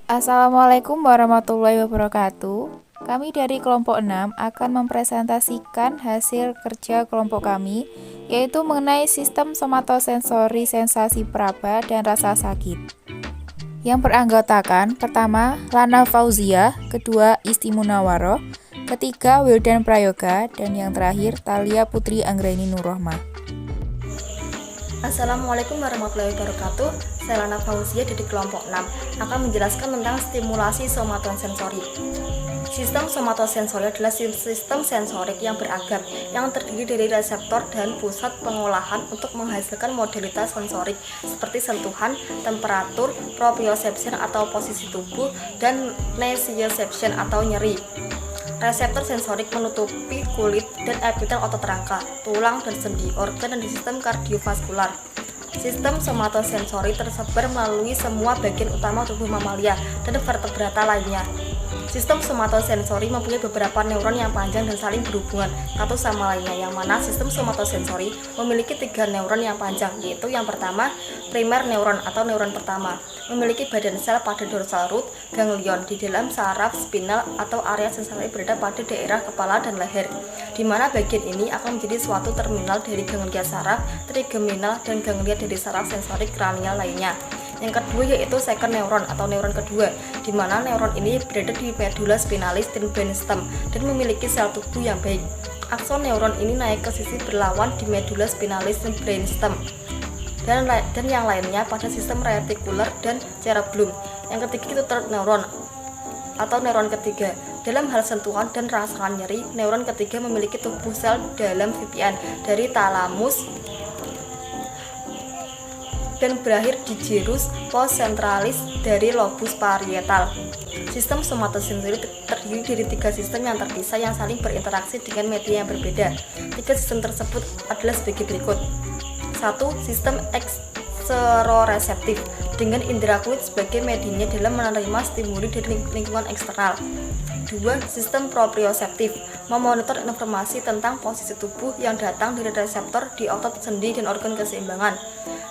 Assalamualaikum warahmatullahi wabarakatuh. Kami dari kelompok 6 akan mempresentasikan hasil kerja kelompok kami, yaitu mengenai sistem somatosensori sensasi peraba dan rasa sakit. Yang beranggotakan, pertama, Lana Fauzia, kedua, Isti Munawaroh, ketiga, Wildan Prayoga, dan yang terakhir, Thalia Putri Anggraini Nurrohmah. Assalamualaikum warahmatullahi wabarakatuh. Saya Lana Fauzia dari kelompok 6 akan menjelaskan tentang stimulasi somatosensori. Sistem somatosensori adalah sistem sensorik yang beragam yang terdiri dari reseptor dan pusat pengolahan untuk menghasilkan modalitas sensorik seperti sentuhan, temperatur, proprioception atau posisi tubuh, dan nociception atau nyeri. Reseptor sensorik menutupi kulit dan epitel otot rangka, tulang dan sendi, organ dan sistem kardiovaskular. Sistem somatosensori tersebar melalui semua bagian utama tubuh mamalia dan vertebrata lainnya. Sistem somatosensori mempunyai beberapa neuron yang panjang dan saling berhubungan satu sama lainnya, yang mana sistem somatosensori memiliki 3 neuron yang panjang, yaitu yang pertama, primer neuron atau neuron pertama, memiliki badan sel pada dorsal root ganglion di dalam saraf spinal atau area sensori berada pada daerah kepala dan leher, di mana bagian ini akan menjadi suatu terminal dari ganglia saraf trigeminal dan ganglia dari saraf sensorik kranial lainnya. Yang kedua yaitu second neuron atau neuron kedua, di mana neuron ini berada di medula spinalis dan brainstem dan memiliki sel tubuh yang baik. Akson neuron ini naik ke sisi berlawan di medula spinalis dan brainstem, dan yang lainnya pada sistem retikuler dan cerebellum. Yang ketiga itu third neuron atau neuron ketiga. Dalam hal sentuhan dan rasakan nyeri, neuron ketiga memiliki tubuh sel dalam VPN dari talamus dan berakhir di gyrus postcentralis dari lobus parietal. Sistem somatosensori terdiri dari 3 sistem yang terpisah yang saling berinteraksi dengan media yang berbeda. 3 sistem tersebut adalah sebagai berikut. 1. Sistem eksteroreseptif dengan indera kulit sebagai medianya dalam menerima stimuli dari lingkungan eksternal. 2. Sistem proprioseptif memonitor informasi tentang posisi tubuh yang datang dari reseptor di otot, sendi, dan organ keseimbangan.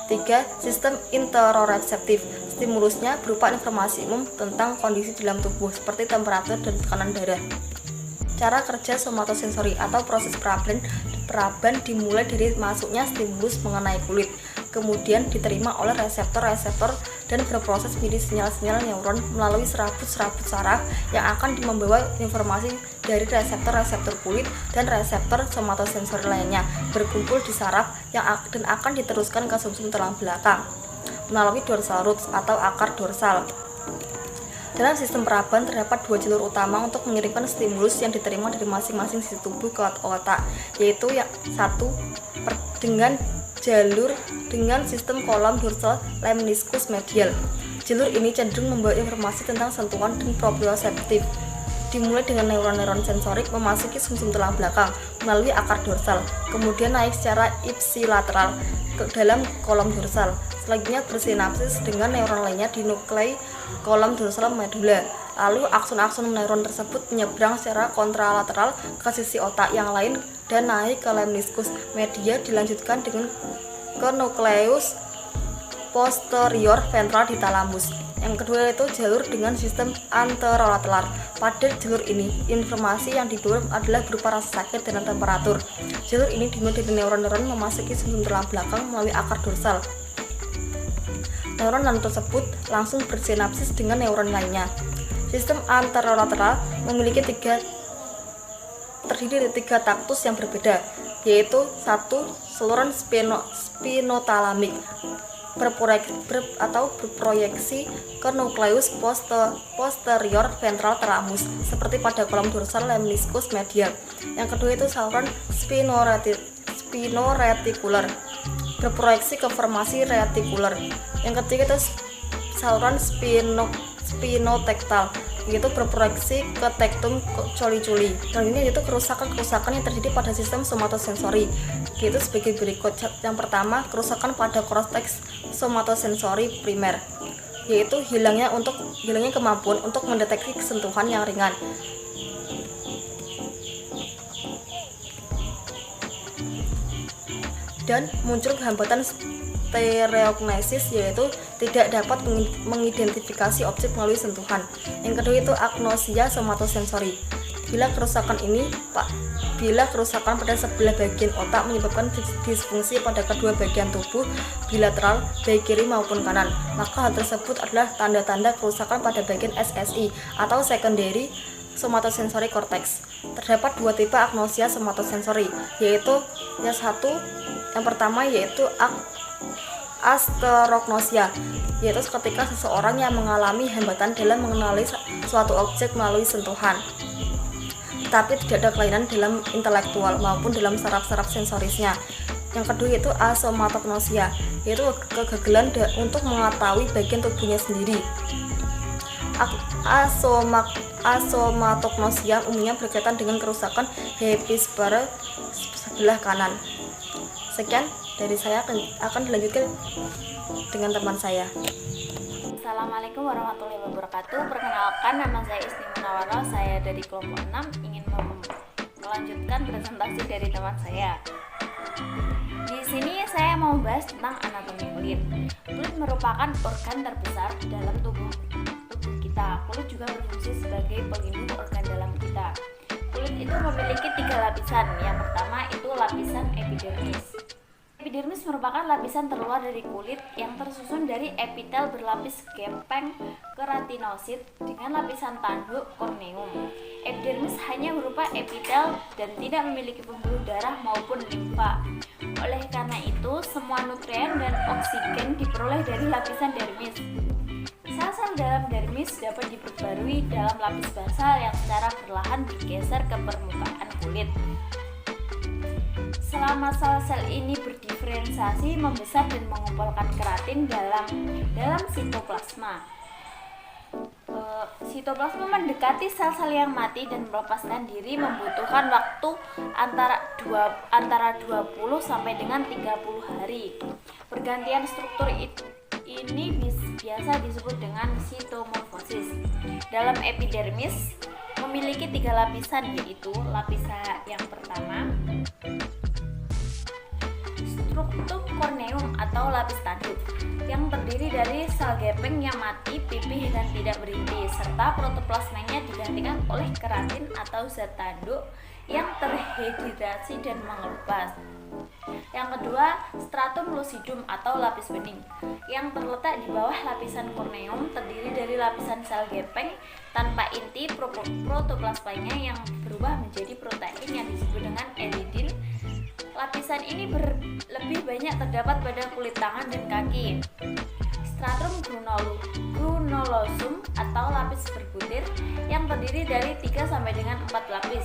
3. Sistem interoreseptif, stimulusnya berupa informasi umum tentang kondisi dalam tubuh seperti temperatur dan tekanan darah. Cara kerja somatosensori atau proses peraban dimulai dari masuknya stimulus mengenai kulit, kemudian diterima oleh reseptor-reseptor dan berproses menjadi sinyal-sinyal neuron melalui serabut-serabut saraf yang akan membawa informasi dari reseptor-reseptor kulit dan reseptor somatosensori lainnya berkumpul di saraf dan akan diteruskan ke sumsum tulang belakang melalui dorsal root atau akar dorsal. Dalam sistem peraban terdapat 2 jalur utama untuk mengirimkan stimulus yang diterima dari masing-masing sisi tubuh ke otak, yaitu yang satu dengan jalur dengan sistem kolom dorsal lemniscus medial. Jalur ini cenderung membawa informasi tentang sentuhan dan proprioseptif. Dimulai dengan neuron-neuron sensorik memasuki sumsum tulang belakang melalui akar dorsal, kemudian naik secara ipsilateral ke dalam kolom dorsal. Selanjutnya bersinapsis dengan neuron lainnya di nuklei kolom dorsal medula. Lalu akson-akson neuron tersebut menyeberang secara kontralateral ke sisi otak yang lain dan naik ke lemniscus media, dilanjutkan dengan ke nukleus posterior ventral di talamus. Yang kedua itu jalur dengan sistem anterolateral. Pada jalur ini, informasi yang dibawa adalah berupa rasa sakit dan temperatur. Jalur ini dimulai dari neuron-neuron memasuki sumsum tulang belakang melalui akar dorsal. Neuron tersebut langsung bersinapsis dengan neuron lainnya. Sistem anterolateral terdiri dari 3 taktus yang berbeda, yaitu 1. Saluran spinotalamik berproyeksi ke nukleus posterior ventral talamus seperti pada kolom dorsal lemniscus medial. Yang kedua itu saluran spinoretikuler berproyeksi ke formasi retikuler. Yang ketiga itu saluran spinotektal, yaitu berproyeksi ke tektum coli-coli. Dan ini yaitu kerusakan-kerusakan yang terjadi pada sistem somatosensori, yaitu sebagai berikut. Yang pertama, kerusakan pada korteks somatosensori primer, yaitu hilangnya kemampuan untuk mendeteksi sentuhan yang ringan. Dan muncul hambatan stereognesis, yaitu tidak dapat mengidentifikasi objek melalui sentuhan. Yang kedua itu agnosia somatosensori. Bila kerusakan pada sebelah bagian otak menyebabkan disfungsi pada kedua bagian tubuh bilateral, baik kiri maupun kanan, maka hal tersebut adalah tanda-tanda kerusakan pada bagian SSI atau secondary somatosensori cortex. Terdapat dua tipe agnosia somatosensori, yaitu yang pertama yaitu asterognosia, yaitu ketika seseorang yang mengalami hambatan dalam mengenali suatu objek melalui sentuhan, tetapi tidak ada kelainan dalam intelektual maupun dalam saraf-saraf sensorisnya. Yang kedua yaitu asomatognosia, yaitu kegagalan untuk mengetahui bagian tubuhnya sendiri. Asomatognosia umumnya berkaitan dengan kerusakan hemisfer sebelah kanan. Sekian dari saya, akan dilanjutkan dengan teman saya. Assalamualaikum warahmatullahi wabarakatuh. Perkenalkan, nama saya Isti Munawara. Saya dari kelompok 6 ingin melanjutkan presentasi dari teman saya. Di sini saya mau membahas tentang anatomi kulit. Kulit merupakan organ terbesar dalam tubuh kita. Kulit juga berfungsi sebagai pelindung organ dalam kita. Kulit itu memiliki 3 lapisan. Yang pertama itu lapisan epidermis. Epidermis merupakan lapisan terluar dari kulit yang tersusun dari epitel berlapis gepeng keratinosit dengan lapisan tanduk korneum. Epidermis hanya berupa epitel dan tidak memiliki pembuluh darah maupun limfa. Oleh karena itu, semua nutrien dan oksigen diperoleh dari lapisan dermis. Sel-sel dalam dermis dapat diperbarui dalam lapis basal yang secara perlahan bergeser ke permukaan kulit. Selama sel-sel ini berdiferensiasi, membesar dan mengumpulkan keratin dalam sitoplasma. Sitoplasma mendekati sel-sel yang mati dan melepaskan diri membutuhkan waktu antara 20 sampai dengan 30 hari. Pergantian struktur ini biasa disebut dengan sitomorfosis. Dalam epidermis memiliki 3 lapisan, yaitu lapisan yang pertama struktum corneum atau lapis tanduk yang terdiri dari sel gepeng yang mati, pipih dan tidak berinti, serta protoplasmanya digantikan oleh keratin atau zat tanduk yang terhidrasi dan mengelupas. Yang kedua, stratum lucidum atau lapis bening yang terletak di bawah lapisan korneum, terdiri dari lapisan sel gepeng tanpa inti, protoplasmanya yang berubah menjadi protein yang disebut dengan elidin. Lapisan ini lebih banyak terdapat pada kulit tangan dan kaki. Stratum granulosum atau lapis berbutir yang terdiri dari 3 sampai dengan 4 lapis.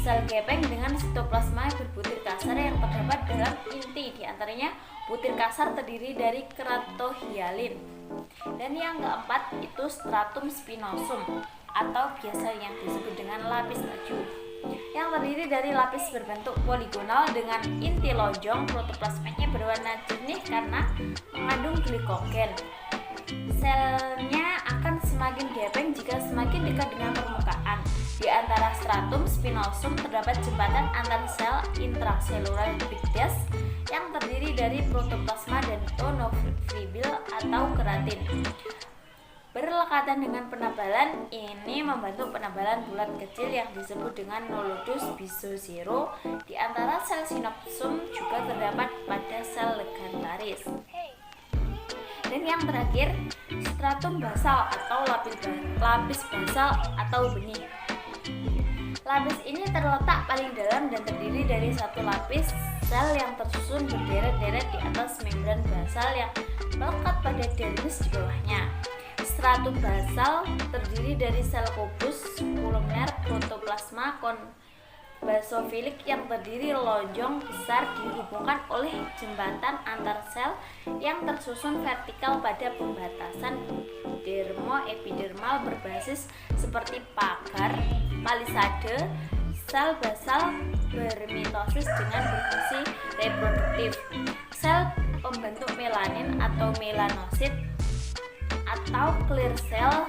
Sel gepeng dengan sitoplasma berbutir kasar yang terdapat dalam inti, diantaranya butir kasar terdiri dari keratohyalin. Dan yang keempat itu stratum spinosum atau biasa yang disebut dengan lapis taju, yang terdiri dari lapis berbentuk poligonal dengan inti lonjong. Protoplasmanya berwarna jernih karena mengandung glikogen. Selnya akan semakin gepeng jika semakin dekat dengan permukaan. Di antara stratum spinosum terdapat jembatan antar sel intraselular bigdas yang terdiri dari protoplasma dan tonofibril atau keratin. Berlekatan dengan penebalan ini membantu penebalan bulat kecil yang disebut dengan nodus bisosero. Di antara sel sinopsum juga terdapat pada sel legantaris. Dan yang terakhir, stratum basal atau lapis basal atau benih. Lapis ini terletak paling dalam dan terdiri dari satu lapis sel yang tersusun berderet-deret di atas membran basal yang melekat pada dermis di bawahnya. Stratum basal terdiri dari sel kubus, kolumner, protoplasma, basofilik yang terdiri lonjong besar dihubungkan oleh jembatan antar sel yang tersusun vertikal pada pembatasan dermoepidermal berbasis seperti pagar palisade. Sel basal bermitosis dengan berfungsi reproduktif. Sel pembentuk melanin atau melanosit atau clear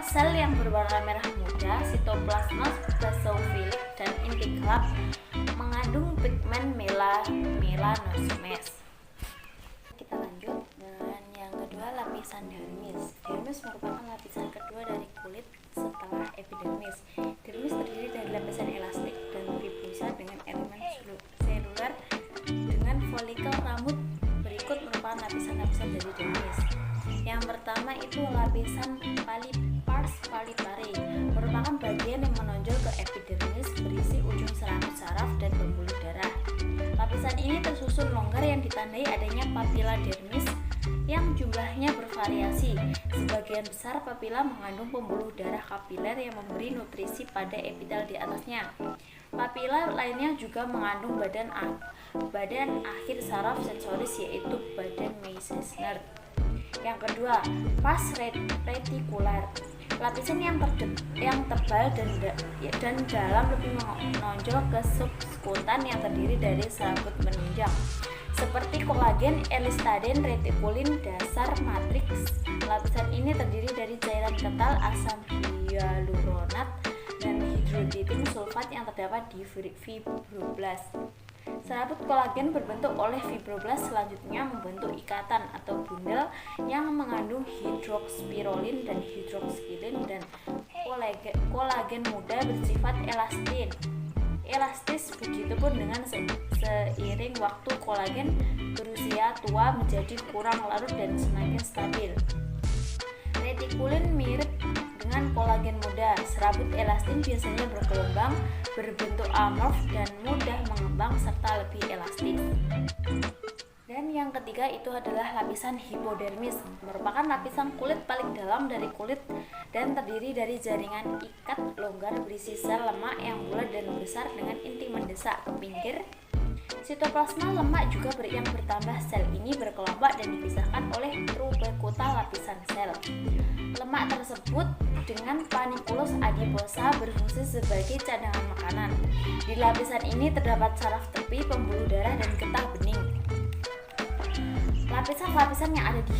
sel yang berwarna merah muda, sitoplasma basofilik dan inti gelap mengandung pigmen melanosomes. Kita lanjut. lapisan dermis. Dermis merupakan lapisan kedua dari kulit setelah epidermis. Dermis terdiri dari lapisan elastik dan fibrosa dengan elemen seluler dengan folikel rambut. Berikut merupakan lapisan-lapisan dari dermis. Yang pertama itu lapisan pars palipare, merupakan bagian yang menonjol ke epidermis berisi ujung serabut saraf dan pembuluh darah. Lapisan ini tersusun longgar yang ditandai adanya papila dermis yang jumlahnya bervariasi. Sebagian besar papila mengandung pembuluh darah kapiler yang memberi nutrisi pada epitel di atasnya. Papila lainnya juga mengandung badan akhir saraf sensoris yaitu badan Meissner. Yang kedua, pars retikular, lapisan yang tebal dan dalam lebih menonjol ke subskutan yang terdiri dari serabut menunjang seperti kolagen, elastatin, retikulin, dasar matriks. Lapisan ini terdiri dari cairan kental, asam hyaluronat, dan hidroditin sulfat yang terdapat di fibroblast. Serabut kolagen berbentuk oleh fibroblas selanjutnya membentuk ikatan atau bundel yang mengandung hidroxspirolin dan hidroxylin, dan kolagen muda bersifat elastis. Begitupun dengan seiring waktu kolagen berusia tua menjadi kurang larut dan semakin stabil. Retikulin mirip dengan kolagen muda. Serabut elastin biasanya bergelombang, berbentuk amorf dan mudah mengembang serta lebih elastis. Dan yang ketiga itu adalah lapisan hipodermis, merupakan lapisan kulit paling dalam dari kulit dan terdiri dari jaringan ikat longgar berisi sel lemak yang bulat dan besar dengan inti mendesak ke pinggir. Sitoplasma lemak juga yang bertambah. Sel ini berkelompok dan dipisahkan oleh trubekuta lapisan sel. Lemak tersebut dengan panniculus adiposa berfungsi sebagai cadangan makanan. Di lapisan ini terdapat saraf tepi, pembuluh darah, dan getah bening. Lapisan-lapisan yang ada di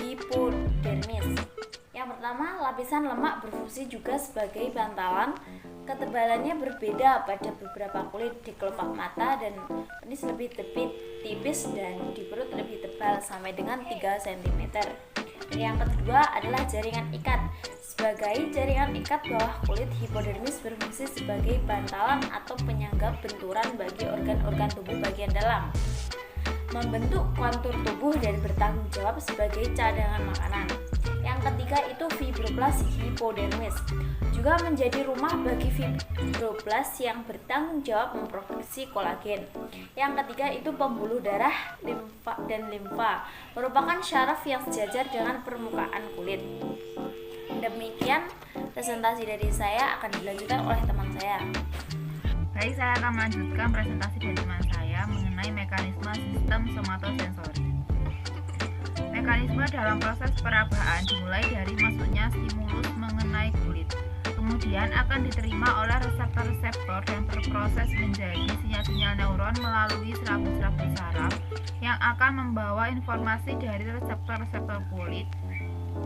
hipodermis. Yang pertama, lapisan lemak berfungsi juga sebagai bantalan. Ketebalannya berbeda pada beberapa kulit. Di kelopak mata dan penis lebih tipis dan di perut lebih tebal sampai dengan 3 cm. Dan yang kedua adalah jaringan ikat. Sebagai jaringan ikat bawah kulit, hipodermis berfungsi sebagai bantalan atau penyangga benturan bagi organ-organ tubuh bagian dalam, membentuk kontur tubuh dan bertanggung jawab sebagai cadangan makanan. Yang ketiga itu fibroblast hipodermis, juga menjadi rumah bagi fibroblast yang bertanggung jawab memproduksi kolagen. Yang ketiga itu pembuluh darah dan limfa, merupakan syaraf yang sejajar dengan permukaan kulit. Demikian presentasi dari saya, akan dilanjutkan oleh teman saya. Baik, saya akan melanjutkan presentasi dari teman saya mengenai mekanisme sistem somatosensori. Mekanisme dalam proses perabaan dimulai dari masuknya stimulus mengenai kulit, kemudian akan diterima oleh reseptor-reseptor dan berproses menjadi sinyal-sinyal neuron melalui serabut-serabut saraf yang akan membawa informasi dari reseptor-reseptor kulit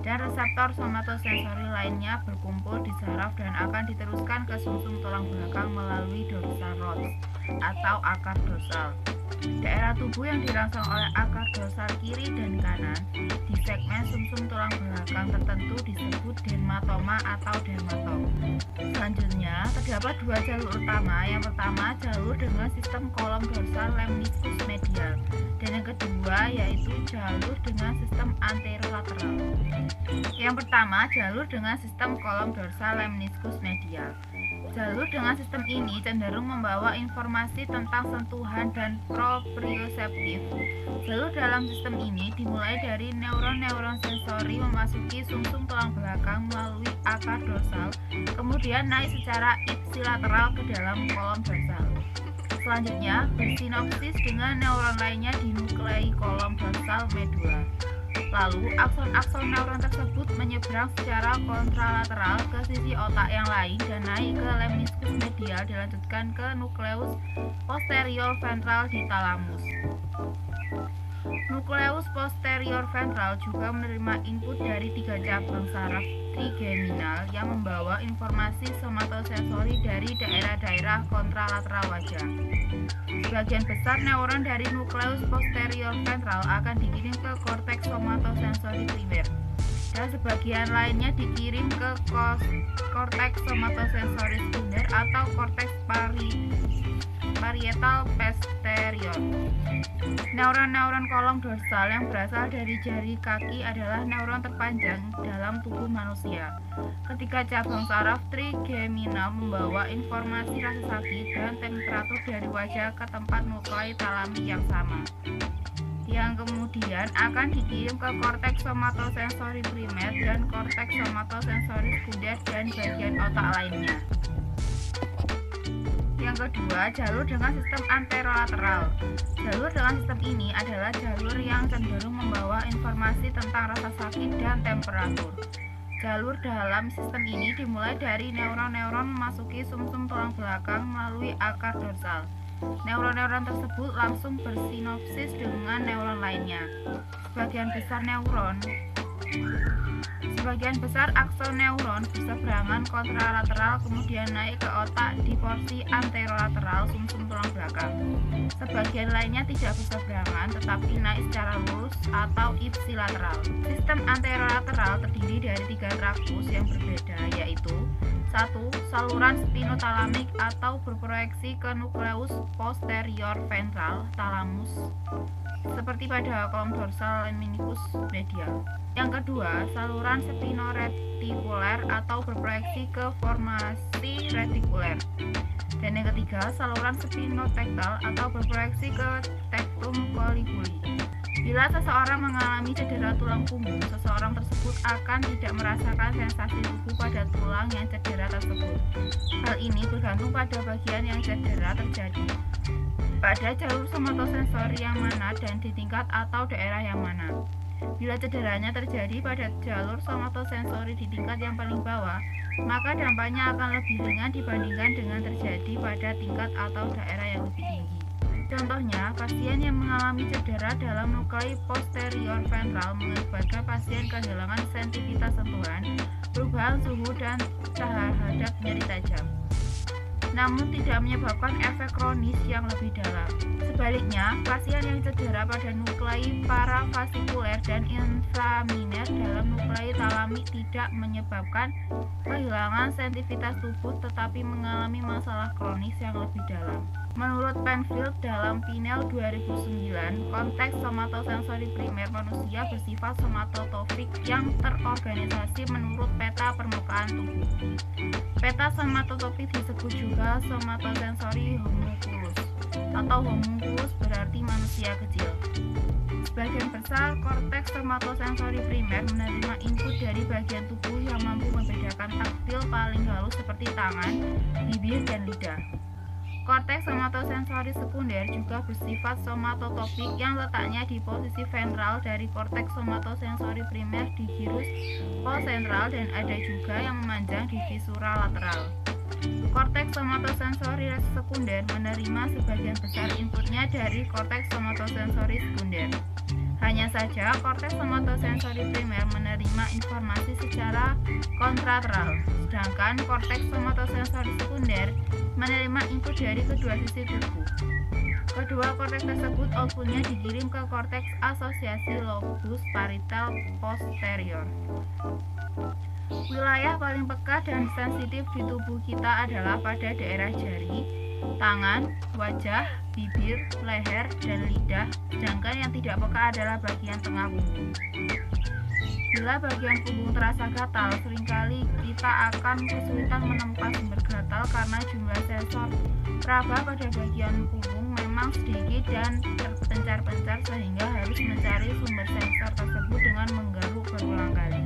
dan reseptor somatosensori lainnya berkumpul di saraf dan akan diteruskan ke sumsum tulang belakang melalui dorsal rods atau akar dorsal. Daerah tubuh yang dirangsang oleh akar dorsal kiri dan kanan di segmen sumsum tulang belakang tertentu disebut dermatoma atau dermatom. Selanjutnya, terdapat dua jalur utama. Yang pertama, jalur dengan sistem kolom dorsal lemniscus medial, dan yang kedua yaitu jalur dengan sistem anterolateral. Yang pertama, jalur dengan sistem kolom dorsal lemniscus medial. Jalur dengan sistem ini cenderung membawa informasi tentang sentuhan dan proprioseptif. Jalur dalam sistem ini dimulai dari neuron-neuron sensori memasuki sumsum tulang belakang melalui akar dorsal, kemudian naik secara ipsilateral ke dalam kolom dorsal. Selanjutnya, bersinopsis dengan neuron lainnya di nuklei kolom dorsal medula. Lalu, akson-akson neuron tersebut menyeberang secara kontralateral ke sisi otak yang lain dan naik ke lemniscus medial, dilanjutkan ke nukleus posterior ventral di talamus. Nukleus posterior ventral juga menerima input dari 3 cabang saraf trigeminal yang membawa informasi somatosensori dari daerah-daerah kontralateral wajah. Sebagian besar neuron dari nukleus posterior ventral akan dikirim ke korteks somatosensori primer, dan sebagian lainnya dikirim ke korteks somatosensori sekunder atau korteks parietal posterior. Neuron-neuron kolong dorsal yang berasal dari jari kaki adalah neuron terpanjang dalam tubuh manusia. Ketika cabang saraf trigeminal membawa informasi rasa sakit dan temperatur dari wajah ke tempat nuklei talamik yang sama, yang kemudian akan dikirim ke korteks somatosensori primer dan korteks somatosensori sekunder dan bagian otak lainnya. Yang kedua, jalur dengan sistem anterolateral. Jalur dengan sistem ini adalah jalur yang cenderung membawa informasi tentang rasa sakit dan temperatur. Jalur dalam sistem ini dimulai dari neuron-neuron memasuki sumsum tulang belakang melalui akar dorsal. Neuron-neuron tersebut langsung bersinopsis dengan neuron lainnya. Sebagian besar akson neuron berseberangan kontralateral kemudian naik ke otak di porsi anterolateral sumsum tulang belakang. Sebagian lainnya tidak berseberangan tetapi naik secara lurus atau ipsilateral. Sistem anterolateral terdiri dari 3 trakus yang berbeda, yaitu 1. Saluran spinotalamik atau berproyeksi ke nukleus posterior ventral talamus seperti pada kolom dorsal lemnicus medial. Yang kedua, saluran spinoretikuler atau berproyeksi ke formasi retikuler. Dan yang ketiga, saluran spinotektal atau berproyeksi ke tectum colliculi. Bila seseorang mengalami cedera tulang punggung, seseorang tersebut akan tidak merasakan sensasi tubuh pada tulang yang cedera tersebut. Hal ini bergantung pada bagian yang cedera terjadi, pada jalur somatosensori yang mana dan di tingkat atau daerah yang mana. Bila cederanya terjadi pada jalur somatosensori di tingkat yang paling bawah, maka dampaknya akan lebih ringan dibandingkan dengan terjadi pada tingkat atau daerah yang lebih tinggi. Contohnya, pasien yang mengalami cedera dalam nuklei posterior ventral mengakibatkan pasien kehilangan sensitivitas sentuhan, perubahan suhu, dan terhadap nyeri tajam, namun tidak menyebabkan efek kronis yang lebih dalam. Sebaliknya, pasien yang cedera pada nuklei parafasikuler dan inflaminer dalam nuklei talamik tidak menyebabkan kehilangan sensitivitas tubuh tetapi mengalami masalah kronis yang lebih dalam. Menurut Penfield dalam Pinel 2009, konteks somatosensori primer manusia bersifat somatotropik yang terorganisasi menurut peta permukaan tubuh. Peta somatotropik disebut juga somatosensori homunculus, atau homunculus berarti manusia kecil. Sebagian besar korteks somatosensori primer menerima input dari bagian tubuh yang mampu membedakan taktil paling halus seperti tangan, bibir, dan lidah. Korteks somatosensori sekunder juga bersifat somatotropik yang letaknya di posisi ventral dari korteks somatosensori primer di gyrus posentral dan ada juga yang memanjang di visura lateral. Korteks somatosensori sekunder menerima sebagian besar inputnya dari korteks somatosensori sekunder. Hanya saja, korteks somatosensori primer menerima informasi secara kontralateral, sedangkan korteks somatosensori sekunder menerima input dari kedua sisi tubuh. Kedua korteks tersebut outputnya dikirim ke korteks asosiasi lobus parietal posterior. Wilayah paling peka dan sensitif di tubuh kita adalah pada daerah jari, tangan, wajah, bibir, leher, dan lidah, sedangkan yang tidak peka adalah bagian tengah punggung. Bila bagian punggung terasa gatal, seringkali kita akan kesulitan menemukan sumber gatal karena jumlah sensor raba pada bagian punggung memang sedikit dan terpencar-pencar sehingga harus mencari sumber sensor tersebut dengan menggaruk berulang kali.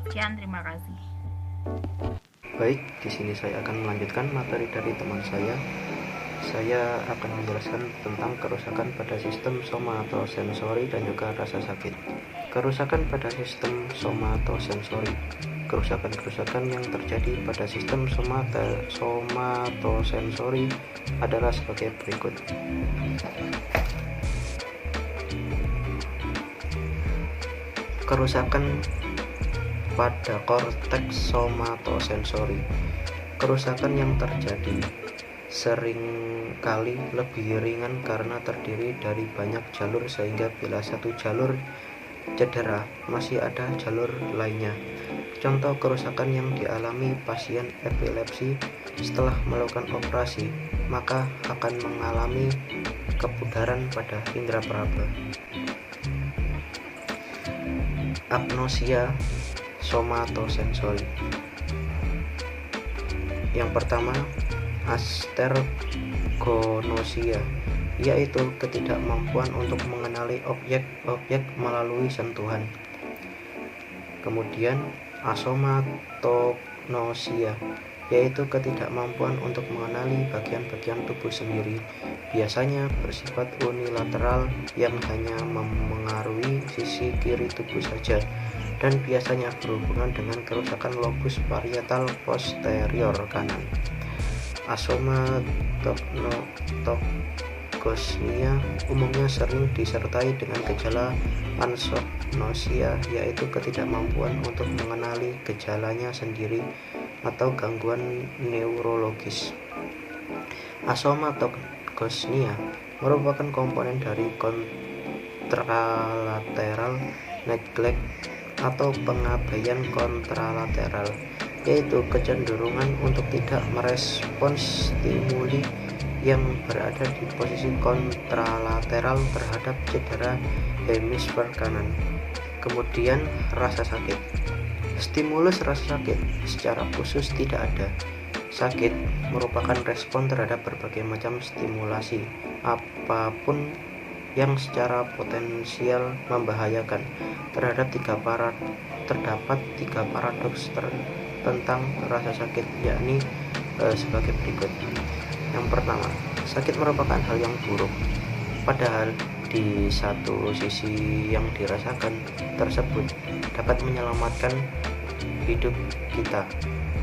Sekian, terima kasih. Baik, di sini saya akan melanjutkan materi dari teman saya. Saya akan menjelaskan tentang kerusakan pada sistem somatosensori dan juga rasa sakit. Kerusakan pada sistem somatosensori. Kerusakan-kerusakan yang terjadi pada sistem somatosensori adalah sebagai berikut. Kerusakan pada korteks somatosensori. Kerusakan yang terjadi seringkali lebih ringan karena terdiri dari banyak jalur, sehingga bila satu jalur cedera masih ada jalur lainnya. Contoh kerusakan yang dialami pasien epilepsi setelah melakukan operasi, maka akan mengalami kebugaran pada indera peraba. Agnosia somatosensori. Yang pertama, astergonosia, yaitu ketidakmampuan untuk mengenali objek-objek melalui sentuhan. Kemudian asomatognosia, yaitu ketidakmampuan untuk mengenali bagian-bagian tubuh sendiri, biasanya bersifat unilateral yang hanya memengaruhi sisi kiri tubuh saja, dan biasanya berhubungan dengan kerusakan lobus parietal posterior kanan. Asomatognosia umumnya sering disertai dengan gejala anosognosia, yaitu ketidakmampuan untuk mengenali gejalanya sendiri atau gangguan neurologis. Asomatognosia merupakan komponen dari kontralateral neglect atau pengabaian kontralateral, yaitu kecenderungan untuk tidak merespons stimuli yang berada di posisi kontralateral terhadap cedera hemisfer kanan. Kemudian rasa sakit. Stimulus rasa sakit secara khusus tidak ada. Sakit merupakan respon terhadap berbagai macam stimulasi apapun yang secara potensial membahayakan. Terdapat tiga paradoks tentang rasa sakit, yakni sebagai berikut. Yang pertama, sakit merupakan hal yang buruk, padahal di satu sisi yang dirasakan tersebut dapat menyelamatkan hidup kita,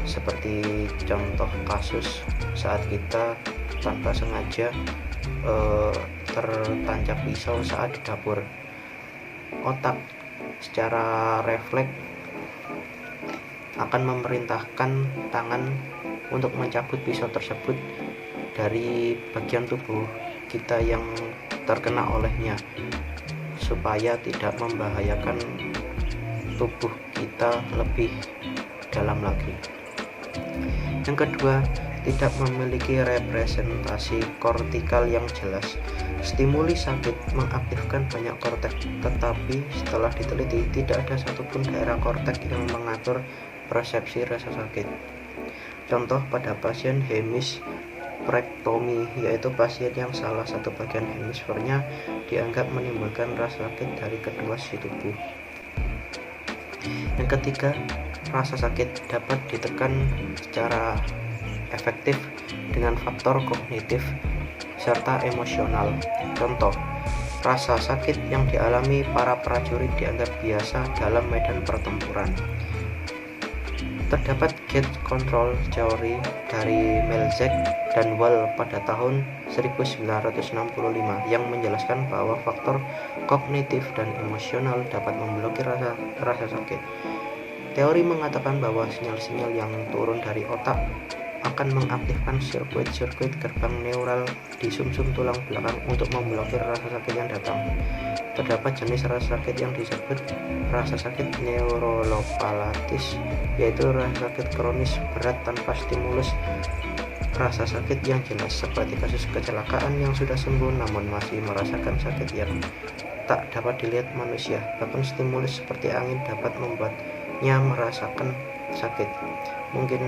seperti contoh kasus saat kita tanpa sengaja tertancap pisau saat di dapur. Otak secara refleks akan memerintahkan tangan untuk mencabut pisau tersebut dari bagian tubuh kita yang terkena olehnya, supaya tidak membahayakan tubuh kita lebih dalam lagi. Yang kedua, tidak memiliki representasi kortikal yang jelas. Stimuli sakit mengaktifkan banyak korteks, tetapi setelah diteliti tidak ada satupun daerah korteks yang mengatur persepsi rasa sakit. Contoh pada pasien hemisprektomi, yaitu pasien yang salah satu bagian hemisfernya dianggap menimbulkan rasa sakit dari kedua sisi tubuh. Yang ketiga, rasa sakit dapat ditekan secara efektif dengan faktor kognitif serta emosional. Contoh, rasa sakit yang dialami para prajurit dianggap biasa dalam medan pertempuran. Terdapat gate control theory dari Melzek dan Wall pada tahun 1965 yang menjelaskan bahwa faktor kognitif dan emosional dapat memblokir rasa sakit. Teori mengatakan bahwa sinyal-sinyal yang turun dari otak akan mengaktifkan sirkuit-sirkuit gerbang neural di sumsum tulang belakang untuk memblokir rasa sakit yang datang. Terdapat jenis rasa sakit yang disebut rasa sakit neurolopalatis, yaitu rasa sakit kronis berat tanpa stimulus, rasa sakit yang jelas seperti kasus kecelakaan yang sudah sembuh namun masih merasakan sakit yang tak dapat dilihat manusia. Bahkan stimulus seperti angin dapat membuatnya merasakan sakit. Mungkin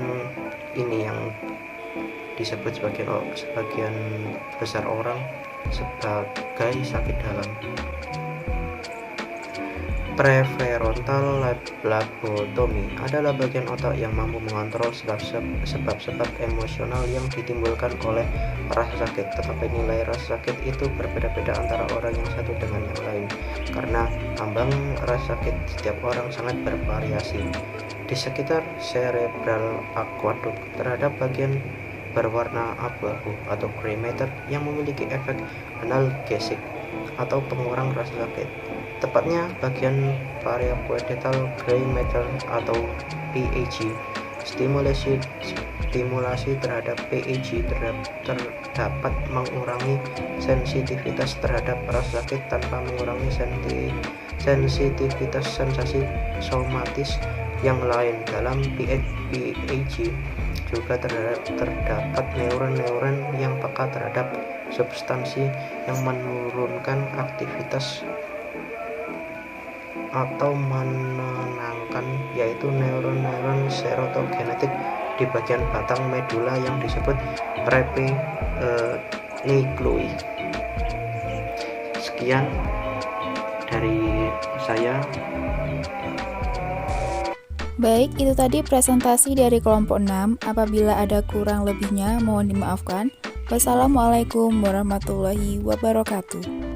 ini yang disebut sebagian besar orang sebagai sakit dalam. Prefrontal lobotomy adalah bagian otak yang mampu mengontrol sebab-sebab emosional yang ditimbulkan oleh rasa sakit, tetapi nilai rasa sakit itu berbeda-beda antara orang yang satu dengan yang lain, karena ambang rasa sakit setiap orang sangat bervariasi. Di sekitar cerebral aqueduct terhadap bagian berwarna abu-abu atau gray matter yang memiliki efek analgesik atau pengurang rasa sakit. tepatnya bagian parietal gray matter atau PAG. Stimulasi terhadap PAG terdapat mengurangi sensitivitas terhadap rasa sakit tanpa mengurangi sensitivitas sensasi somatis yang lain. Dalam PAG juga terdapat neuron-neuron yang peka terhadap substansi yang menurunkan aktivitas atau menenangkan, yaitu neuron-neuron serotogenetik di bagian batang medula yang disebut nuclei. Sekian dari saya. Baik, itu tadi presentasi dari kelompok 6. Apabila ada kurang lebihnya, mohon dimaafkan. Wassalamualaikum warahmatullahi wabarakatuh.